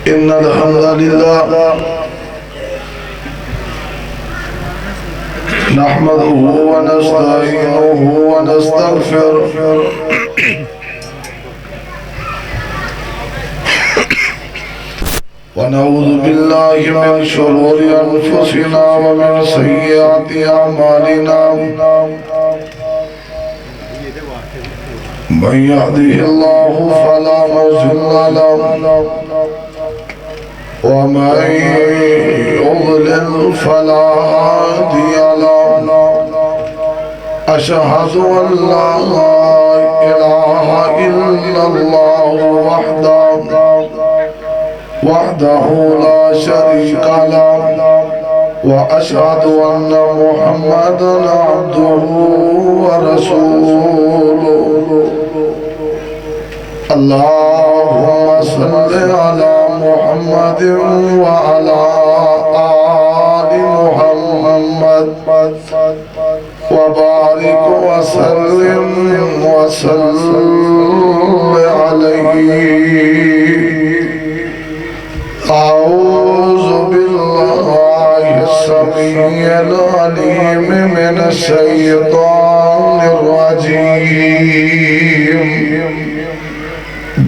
إن الحمد لله نحمده ونستعينه ونستغفره ونعوذ بالله من شرور أنفسنا ومن سيئات أعمالنا من يهده الله فلا مضل له ومن يضلل فلا هادي له أشهد أن لا إله إلا الله وحده لا شريك له وأشهد أن محمدًا عبده ورسوله اللهم صل على محمد وعلى آل محمد وبارك وسلم عليه أعوذ بالله السميع العليم من الشيطان الرجيم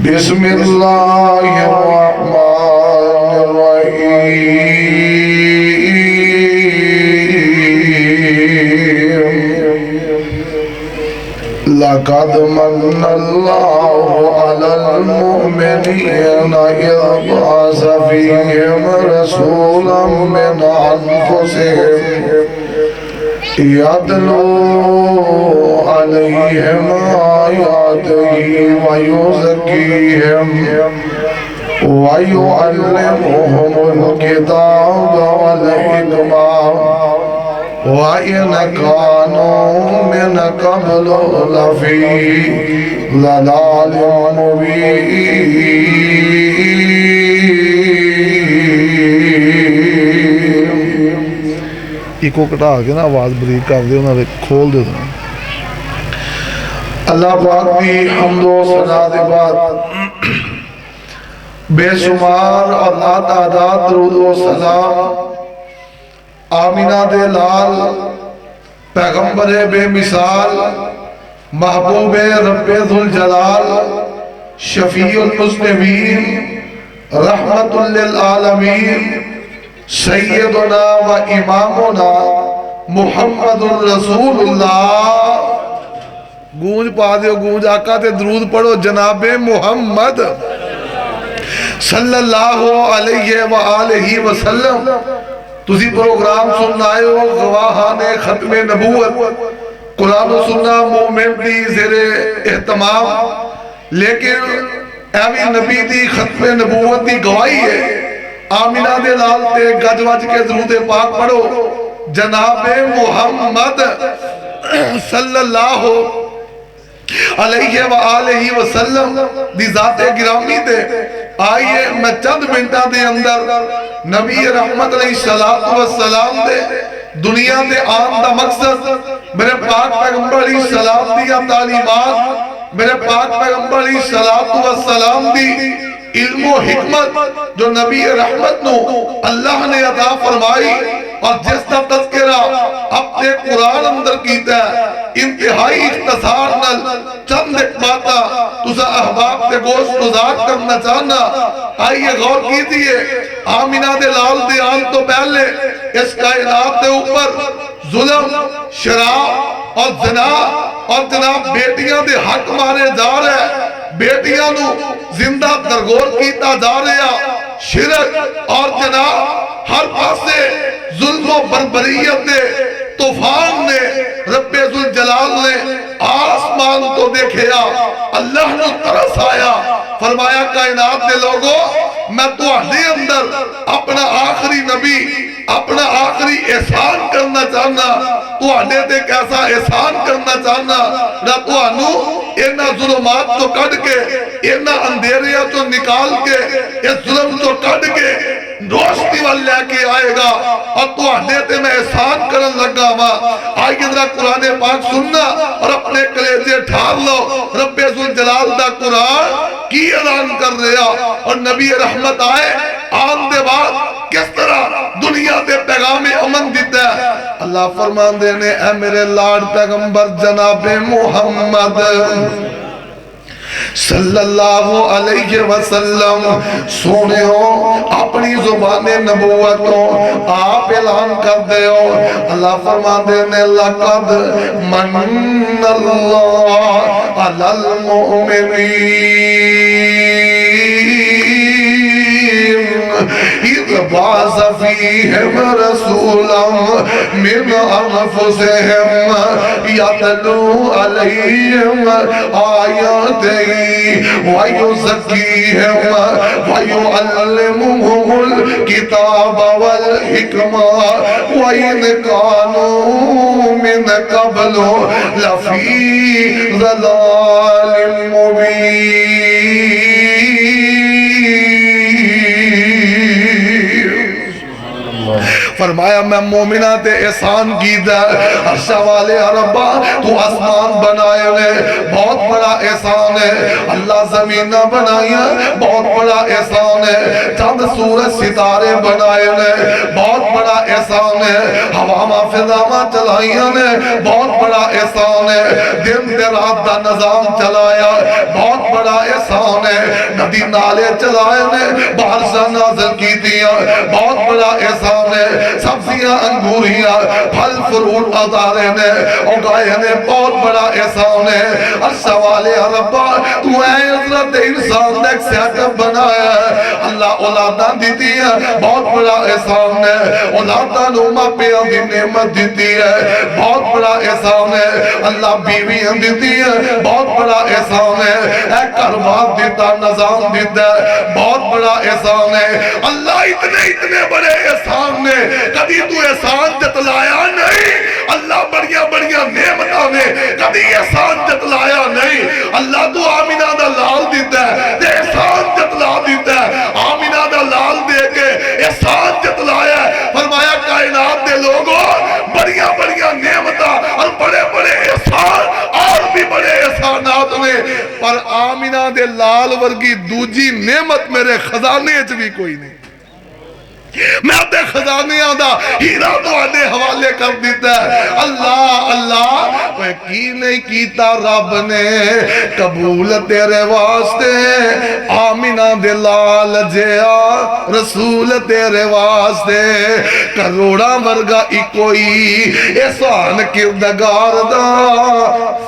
بسم الله الرحمن الرحيم لقد من الله على المؤمنين إذ بعث فيهم رسولا من أنفسهم يتلو عليهم آياته ويزكيهم ويعلمهم الكتاب والحكمة وإن كانوا من قبل لفي ضلال مبين ایکو کٹا کے نا آواز بریک کر دے انہوں نے کھول دے دے اللہ پاک بھی حمد و ثنا دے بعد بے شمار اللہ تعداد درود و سلام آمینہ دے لال پیغمبر بے مثال محبوب رب ذوالجلال شفیع المذنبین رحمت للعالمین سیدنا و امامنا محمد الرسول اللہ گونج پا دیو گونج آقا تے درود پڑھو جناب محمد صلی اللہ علیہ وآلہ وسلم تسی پروگرام سننا آئے ہو گواہان ختم نبوت قرآن و سننا مومن دی زیر اہتمام لیکن ایوی نبی دی ختم نبوت دی گواہی ہے آمینہ دے لال تے گج وج کے درود پاک پڑھو جناب محمد صلی اللہ علیہ وآلہ وسلم دی ذات گرامی دے آئیے میں چند منٹا دے اندر نبی رحمت علیہ السلام دے دنیا دے آن دا مقصد میرے پاک پیغمبر علیہ السلام دیا تعلیمات میرے پاک پیغمبر علیہ السلام دی علم و حکمت جو نبی رحمت نو اللہ نے عطا فرمائی اور جس کا تذکرہ اپنے قرآن اندر کیتا ہے انتہائی اختصار نل چند ایک باتا تسا احباب تے گوشت گزار کرنا چاہنا آئیے غور کیجئے آمینہ دے لال دے آن تو پہلے اس کائنات دے اوپر ظلم شراب اور زنا اور جناب بیٹیاں دے حق مارے جا رہے بیٹیاں نو زندہ درگور کیتا جا رہا شرک اور جناب ہر پاسے ظلم و بربریت دے طوفان نے رب ذوالجلال نے آسمان کو دیکھیا اللہ نے ترس آیا فرمایا کائنات دے لوگوں میں تو اندر اپنا آخری نبی اپنا آخری احسان کرنا چاہنا تو دے کیسا احسان کرنا چاہنا نہ تو انہوں اینا ظلمات تو کٹ کے اینا اندھیریاں تو نکال کے اس ظلم تو کٹ کے روشنی وال لے کے آئے گا اور تو آنے میں احسان کرن لگا ہوا. آئیے ذرا قرآن پاک سننا اور اپنے کلیجے ٹھار لو. رب ذوالجلال دا قرآن کی اعلان کر رہا اور نبی رحمت آئے آن دے بعد کس طرح دنیا دے پیغام امن دیتا ہے. اللہ فرمان دینے اے میرے لاڈ پیغمبر جناب محمد صلی اللہ علیہ وسلم سونے ہو اپنی زبان نبوتوں آپ اعلان کر دے ہو. اللہ فرمان دینے لقد من اللہ علی المؤمنین اذ بعث فیہم رسولا من انفسہم یتلو علیہم آیاتہ وَيُزَكِّيهِمْ وَيُعَلِّمُهُمُ الْكِتَابَ وَالْحِكْمَةَ وَإِنْ كَانُوا مِنْ قَبْلُ لَفِي ضَلَالٍ مُبِينٍ. فرمایا میں مومنہ تے احسان کی دا عرشہ والے ربا تو آسمان بنائے لے بہت بڑا احسان ہے. اللہ زمینہ بنایا بہت بڑا احسان ہے. چند سورج ستارے بنائے لے بہت بڑا احسان ہے. ہواما فضاما چلائیاں نے بہت بڑا احسان ہے. دن دے رات دا نظام چلایا بہت بڑا احسان ہے. ندی نالے چلائے نے بارشاں نازل کی دیا بہت بڑا احسان ہے. سبزیاں انگوریاں پھل فروٹ ادارے نے اگائے نے بہت بڑا احسان ہے. عرشہ والے ربا تو اے حضرت انسان نے ایک سیٹ اپ بنایا ہے. اللہ اولاداں دیتی ہے بہت بڑا احسان ہے. اولاداں نو ماں پیاں دی نعمت دیتی ہے بہت بڑا احسان ہے. اللہ بیویاں دیتی ہے بہت بڑا احسان ہے. اے کاروبار دیتا نظام دیتا ہے بہت بڑا احسان ہے. اللہ اتنے بڑے احسان نے کبھی تو احسان جتلایا نہیں. اللہ بڑیاں بڑیاں نعمتاں نے کبھی احسان جتلایا نہیں. اللہ تو آمینہ دا لال دیتا ہے تے احسان جتلا دیتا ہے. آمینہ دا لال دے کے احسان جتلایا ہے. فرمایا کائنات دے لوگوں بڑیاں بڑیاں نعمتاں اور بڑے بڑے احسان اور بھی بڑے احسانات نے پر آمینہ دے لال ورگی دوجی نعمت میرے خزانے چ بھی کوئی نہیں. میں اپنے خزانے آدھا ہیرا تو آدھے حوالے کر دیتا ہے. اللہ اللہ وہ کی نہیں کیتا رب نے قبول تیرے واسطے آمینہ دے لال جیا رسول تیرے واسطے کروڑا ورگا کوئی احسان کردگار دا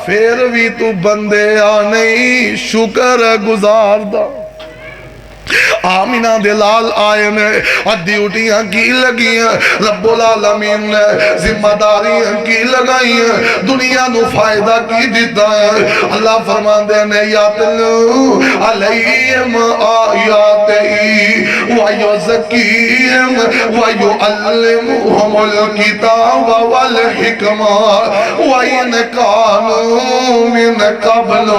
پھر بھی تو بندے نہیں شکر گزار دا. آمینہ دے لال آئے نے اور ڈیوٹیاں کی لگیاں رب العالمین نے ذمہ داریاں کی لگائیاں دنیا نو فائدہ کی دیتا ہے. اللہ فرمان دے نے یاتلو علیہم آیاتہی ویزکیہم ویعلمہم الکتاب والحکمہ وَإِنْ كَانُوا مِنْ قَبْلُ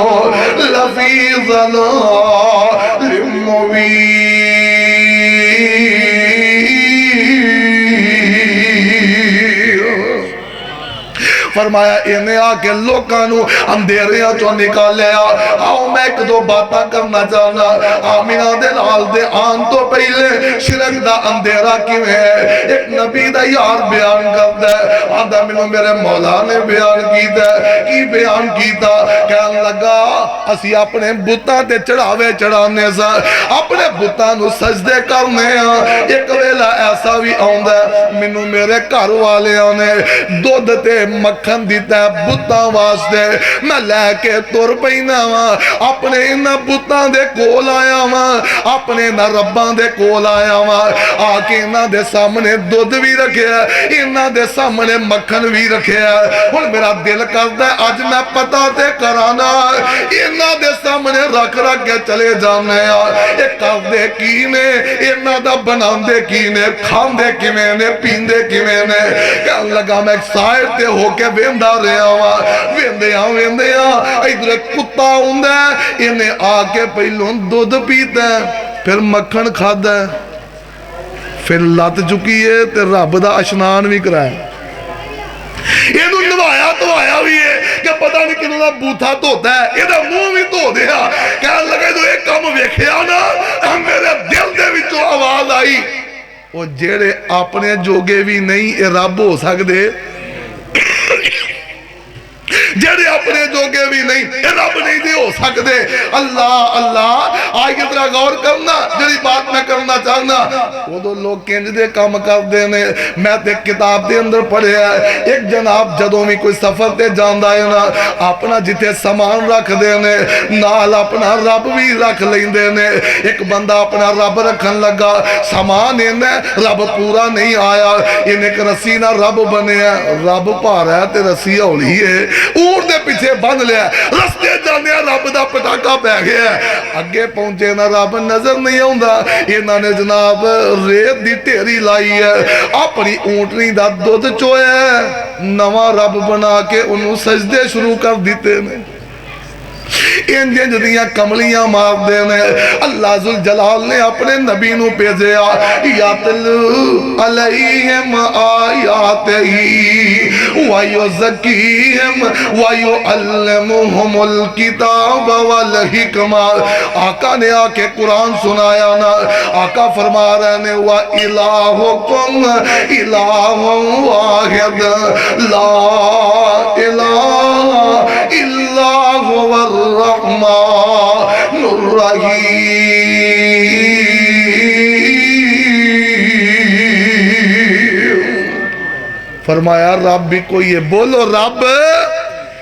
لَفِي ضَلَالٍ مُبِينٍ. فرمایا انہیں آکے لوکانو اندھیریاں چو نکالیا. آؤ میں ایک دو باتاں کرنا چاہنا. آمینہ دے لال دے آن تو پہلے شرک دا اندھیرا کیوں ہے ایک نبی دا یار بیان کرتا ہے. آدھا منو میرے مولا نے بیان کیتا ہے کی بیان کیتا کہنے لگا اسی اپنے بتاں تے چڑھاوے چڑھانے سا اپنے بتاں نو سجدے کرنے ہاں. ایک ویلہ ایسا بھی آندہ منو میرے گھر والے آنے دودھ تے مکھن دیتا ہے بتاں واسطے میں لے کے تر پینا ہاں اپنے انہاں بتاں دے کول آیا ہاں اپنے انہاں رباں دے کول آیا ہاں آکے انہاں دے سامنے دودھ بھی رکھے ہے انہاں دے سامنے مکھن بھی رکھے ہے. اور میرا دل کرتا ہے آج میں پتا تے کرانا انہاں دے سامنے رکھ کے چلے جانے ایک کر دے کی نے انہاں دا بنان دے کی کی نے کھاندے کیویں نے پیندے کیویں نے کہن لگا میں ایک سائر تے ہو کے ویندا رہا ویندیاں ادھر کتا ہوندا ہے انہیں آ کے پہلوں دودھ پیتا ہے پھر مکھن کھادا ہے پھر لت چکی ہے تے رب دا اشنان بھی کرایا یہ نوایا تو آیا بھی ہے کہ پتہ نہیں کنوں دا بوتھا دھوتا ہے یہ منہ بھی دھو دیا کہنے لگے تو ایک کم ویکھیا نا میرے دل دے وچوں آواز آئی وہ جیڑے اپنے جوگے بھی نہیں اے رب ہو سکدے جڑے اپنے جوگے بھی نہیں اے رب نہیں دے ہو سکتے اللہ اللہ آئیے ذرا غور کرنا جڑی بات میں کرنا چاہنا وہ دو لوگ کنج دے کام کر دینے میں تے کتاب دے اندر پڑھے ہے ایک جناب جدوں بھی کوئی سفر تے جاندا ہے نا اپنا جتے سامان رکھ دینے نال اپنا رب بھی رکھ لیندے نے ایک بندہ اپنا رب رکھن لگا سامان انہیں رب پورا نہیں آیا انہیں ایک رسی نہ رب بنے ہے رب پارا ہے تے رسی ہولی ہے اونٹ دے پیچھے بند لیا رستے جانے رب دا پٹاکا پہ گیا اگے پہنچے نا رب نظر نہیں ہوندا انہاں نے جناب ریت دی ٹھیری لائی ہے اپنی اونٹنی دا دودھ چویا نواں رب بنا کے انہوں سجدے شروع کر دیتے نے انجن جدیاں کملیاں مار دینے اللہ ذوالجلال نے اپنے نبی نو پیجیا یاتلو علیہم آیاتہی ویزکیہم ویعلمہم الکتاب والحکمہ آقا نے آکے قرآن سنایا نا آقا فرما رہے نے وَإِلَٰهُكُمْ إِلَٰهٌ وَاحِدٌ لَا إِلَٰهَ إِلَّا هُوَ الرحمن الرحیم فرمایا رب بھی کوئی ہے بولو رب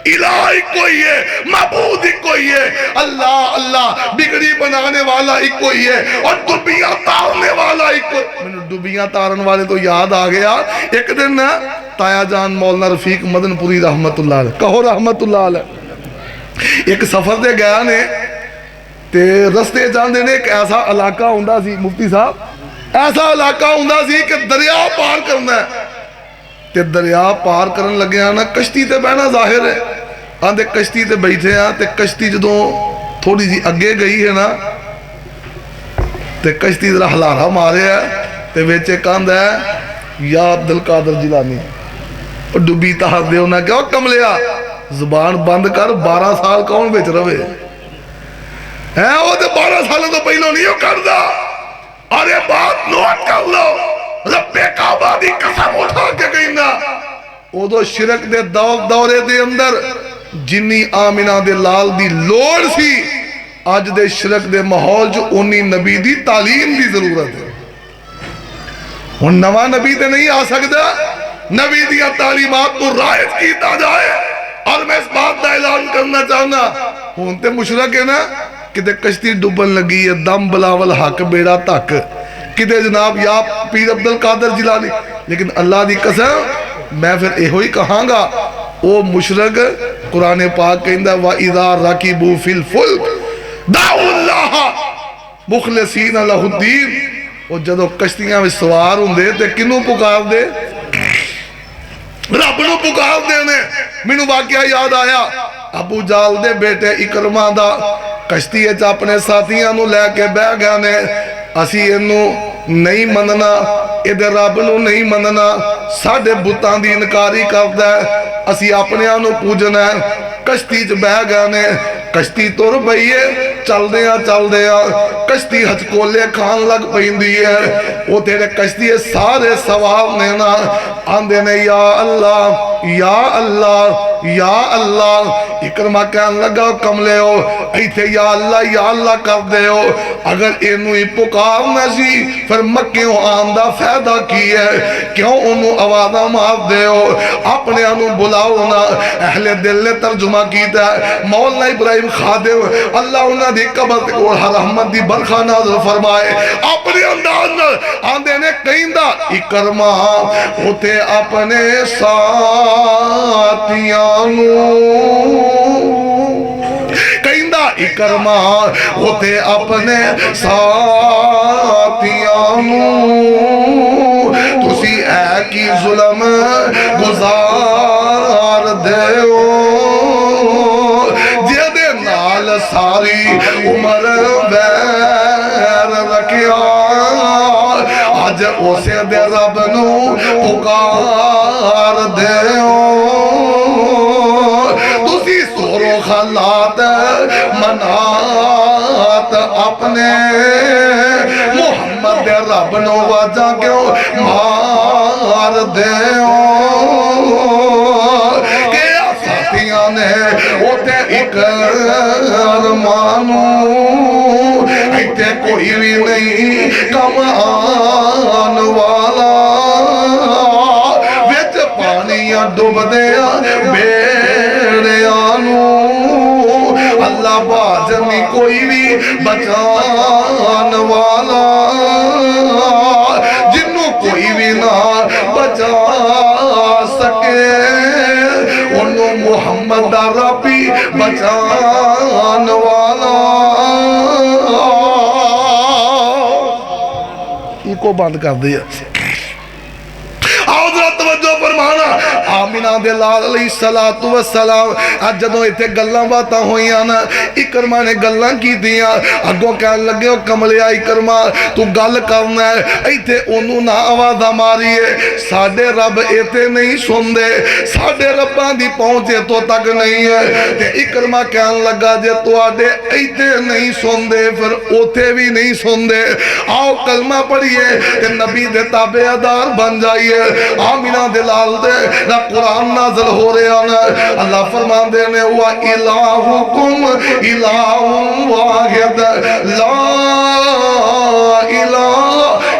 الہی کوئی ہے معبود ہی کوئی ہے اللہ اللہ بگڑی بنانے والا ہی کوئی ہے اور ڈبیاں تارنے والا ہی کوئی میں ڈبیاں تارن والے تو یاد آ گیا ایک دن تایا جان مولانا رفیق مدن پوری رحمت اللہ علیہ کہو رحمت اللہ علیہ ایک سفر دے گیا نے تے رستے جاندے نے ایک ایسا علاقہ ہوندا سی مفتی صاحب ایسا علاقہ ہوندا سی کہ دریا پار کرنا ہے تے دریا پار کرن لگے نا کشتی تے بہنا ظاہر ہے آندے کشتی تے بیٹھے ہیں تے کشتی جدوں تھوڑی جی اگے گئی ہے نا تے کشتی ذرا ہلارا مارے ہے تے ویچے کاند ہے یا عبدالقادر جیلانی اور ڈبی تہار دے ہونا کیا کملیا زبان بند کر 12 سال کون بیچ رہے ہیں وہ تو 12 سالوں تو پہلو نہیں ہو کر دا اور یہ بات نوٹ کر لو رب کعبہ دی قسم اٹھا کے کہنا وہ تو شرک دے دورے دے اندر جنی آمینہ دے لال دی لوڑ سی آج دے شرک دے ماحول جو انہی نبی دی تعلیم دی ضرورت ہے ان نواں نبی تے نہیں آ سکتا نبی دیا تعلیمات کو رائج کیتا جائے اور میں اس بات دا اعلان کرنا چاہنا ہونتے مشرک ہے نا کدے کشتی ڈوبن لگی ہے دم بلاول حق بیڑا تک کدے جناب یا پیر عبدالقادر جیلانی لیکن اللہ دی قسم میں پھر ایہو ہی کہاں گا او مشرک قرآن پاک کہندہ وَإِذَا رَكِبُوا فِي الْفُلْكِ دَعُوا اللَّهَ مُخْلِصِينَ لَهُ الدِّينَ وہ جدو کشتیاں میں سوار ہوں دے تے کنوں پکار دے رب نو پکار دینے مینوں واقعہ یاد آیا ابو جال دے بیٹے اکرمہ دا کشتی اچھا اپنے ساتھیاں نو لے کے بہ گیا نے اسی انو نہیں مننا ادھر رب نو نہیں مننا ساڑھے بتان دی انکاری کرتا ہے اسی اپنے آنو پوجنا ہے کشتی چ بہ گیا نے کشتی تور بھئیے چل دیا کشتی ہچکولے کھان لگ پہندی ہے وہ تیرے کشتی سارے سواب نینا آندے نے یا اللہ یا اللہ یا اللہ اکرمہ کہن لگا کملے ہو ایتھے یا اللہ کر دے ہو اگر انہوں ہی پکار نہ سی پھر مکیوں آندہ فیدہ کی ہے کیوں انہوں آوازہ مار دے ہو اپنے انہوں بلاؤ نا اہل دل نے ترجمہ کیتا ہے مولانا ابراہیم خادم اللہ انہوں دی قبر کو رحمت دی برخہ نازل فرمائے اپنے انداز آندے نے کہندہ اکرمہ ہوتے اپنے ساتھیانوں کہندہ اکرمہ ہوتے اپنے ساتھیانوں تسی اے کی ظلم گزار دیو جیدے نال ساری عمر بیر رکھیا آج اسے دے رب نو پکار دیو تسی سور و خلات منات اپنے محمد دے رب نو وجہ کیوں مار دیو کہ ساتھیاں نے اوتے اکرمانو ایتے کوئی بھی نہیں کم آن والا وچ پانیاں ڈوب دیا بیڑیانو اللہ باز نہیں کوئی بھی بچان والا جنوں کوئی بھی نہ بچا سکے انہوں محمد دا ربی بچان والا کو بند کر دیا توجہ فرمانا آمینہ دے لال علیہ السلام آج جدوں ایتھے گلاں باتاں ہوئیاں نا اکرمہ نے گلاں کی دیاں اگوں کہنے لگے ہو کملیا اکرمہ تو گل کرنا ہے ایتھے انہوں نہ آواز ہماری ہے ساڑھے رب ایتھے نہیں سن دے ساڑھے رباں دی پہنچے تو تک نہیں ہے تے اکرمہ کہنے لگا جے تو آڑے ایتھے نہیں سن دے پھر اوتھے بھی نہیں سن دے آؤ کلمہ پڑھئے تے نبی دے تابعدار بن جائیے آمینہ دلال دے نہ قرآن نازل ہو رہے آنا اللہ فرمان دینے ہوا الہکم الہ واحد لا الہ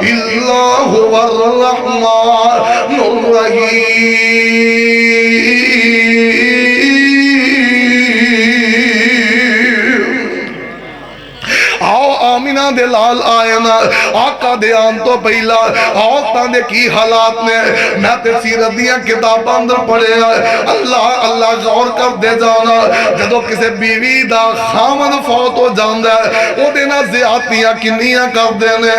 الا هو الرحمن الرحیم آؤ آمینہ دلال آئے نا آقا دیان تو پہلا آقا دے کی حالات میں میں تے سیرت دیاں کتاب اندر پڑھے اللہ اللہ غور کر دے جانا جدو کسے بیوی دا خامن فوت ہو جاندہ ہے وہ دینا زیادتیاں کنیاں کر دینے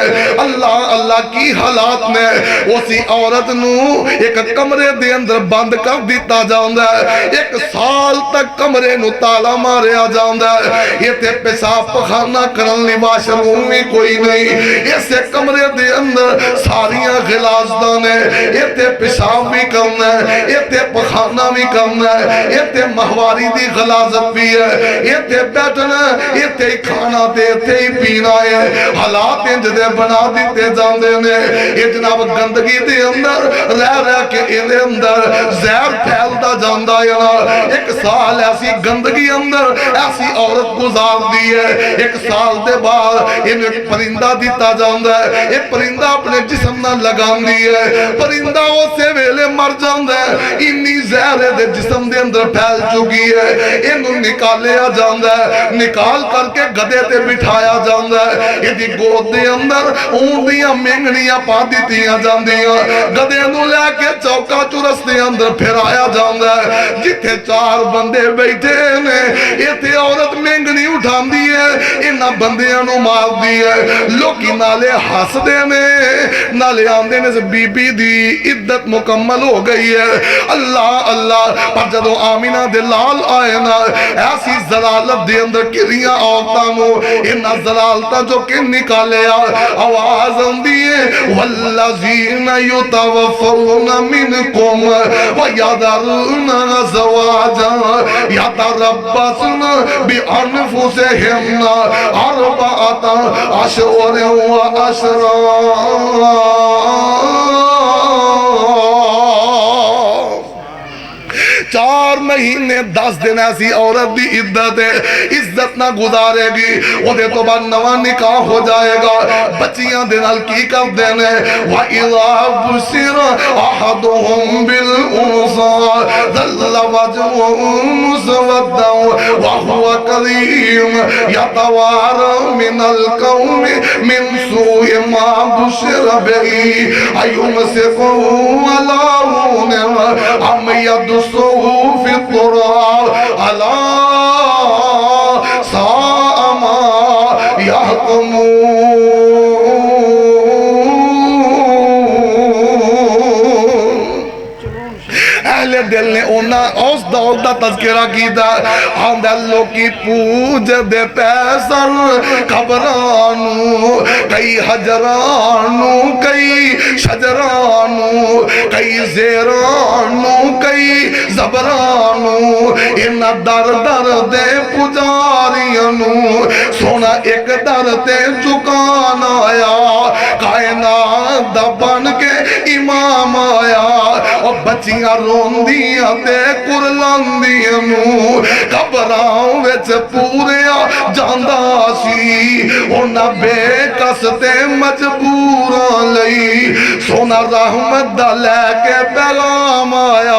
اللہ اللہ کی حالات میں اسی عورت نو ایک کمرے دے اندر بند کر دیتا جاندہ ہے 1 سال تک کمرے نو تالا مارے آ جاندہ ہے یہ تے پیشاب پخانہ کرن لی واشروم میں کوئی نہیں اسے کمرے دے اندر ساریاں غلاز دانے یہ تے پیشاب بھی کرنا ہے یہ تے پخانہ بھی کرنا ہے یہ تے مہواری دی غلازت بھی ہے یہ تے بیٹھنا یہ تے کھانا تے تے پینا ہے حالات جدے بنا دیتے جاندے نے یہ جناب گندگی دے اندر رہ رہ کے انہیں اندر زہر پھیلتا جاندہ ہے 1 سال ایسی گندگی اندر ایسی عورت گزار دی ہے 1 سال دے بعد انہیں پرندہ دیتا جاندہ ہے یہ پرندہ اپنے جسم نہ لگان دی ہے پرندہ اسے ویلے مر جاندہ ہے انی زہر دے جسم دے اندر پھیل چکی ہے انہوں نکالے آ جاندہ ہے نکال کر کے گدے تے بٹھایا جاندہ ہے یہ دی گود دے اندر اون دیاں مینگنیاں پا دیتیاں جاندیاں گدے انہوں لے کے چوکا چورس دے اندر پھر آیا جاندہ ہے جتھے 4 بندے بیٹھے نے یہ تے عورت مینگنی اٹھان دی ہے انہاں بندیاں نو مار دی ہے لوکی نالے ہس دے نے نالے آندے نے سے بی بی دی عدت مکمل ہو گئی ہے اللہ اللہ پر جدو آمینہ دلال آئے نا ایسی زلالت دے اندر کریاں آوتاں مو انہا زلالتاں جو کہ نکالے آواز اندیے والذین یتوفون منکم ویذرون زواجا یتربصن بانفسہن 4 اشہر و اشرا 4 مہینے 10 دن ایسی عورت دی عدت ہے عزت نہ گزارے گی وہ دے تو بعد نواں نکاح ہو جائے گا بچیاں دنال کی کر دینے وَإِذَا بُشِرَ أَحَدُهُمْ بِالْأُنْثَى ظَلَّ وَجْهُهُ مُسْوَدًّا وَهُوَ كَظِيمٌ يَتَوَارَى مِنَ الْقَوْمِ مِنْ سُوءِ مَا بُشِرَ بِهِ أَيُمْسِكُهُ عَلَى هُونٍ أَمْ يَدُسُّهُ في التراب ألا ساء ما يحكمون ذوق دا تذکرہ کیتا آندھا لوکی پوج دے پیسر قبرانو کئی حجرانو کئی شجرانو کئی زیرانو کئی زبرانو ان در در دے پجاریانو سونا ایک در تے چکان آیا کائنات دا بن کے امام آیا اور بچیاں روندیاں تے کرلاندیاں قبراں وچ پوریا جاندا سی انہاں بے کس تے مجبوراں لئی سونا رحمت دا لے کے پیغام آیا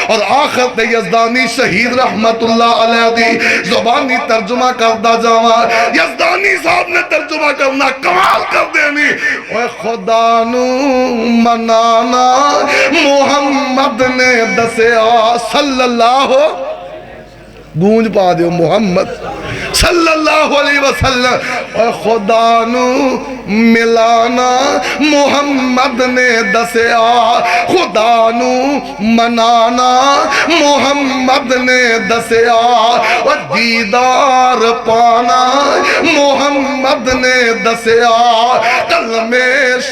اور آخر تے یزدانی شہید رحمت اللہ علیہ دی زبانی ترجمہ کردہ جاواں یزدانی صاحب نے ترجمہ کرنا کمال کر دینی اے خدا نو منانا محمد نے دسیا صلی اللہ گونج پا دیو محمد صلی اللہ علیہ وسلم اے خدا نو ملانا محمد نے دسیا خدا نو منانا محمد نے دسیا اور دیدار پانا محمد نے دسیا کلمہ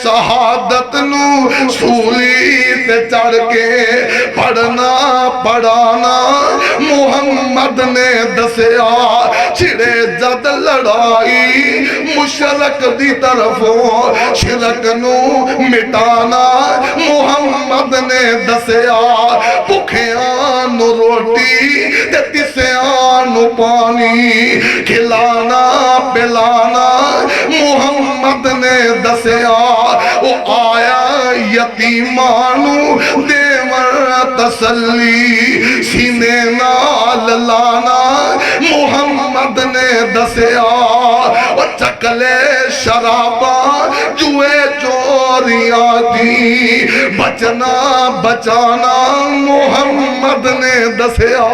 شہادت نو سولی تے چڑھ کے پڑھنا پڑھانا محمد نے دسیا چھڑے جد لڑائی مشرک دی طرفوں شرک نو مٹانا محمد نے دسیا بھکھیاں نو روٹی تے تسیاں نو پانی کھلانا پلانا محمد نے دسیا وہ آیا یتیمانو دیور تسلی سینے نال لانا محمد نے دسیا وہ چکلے شراباں جوئے چوریاں دی بچنا بچانا محمد نے دسیا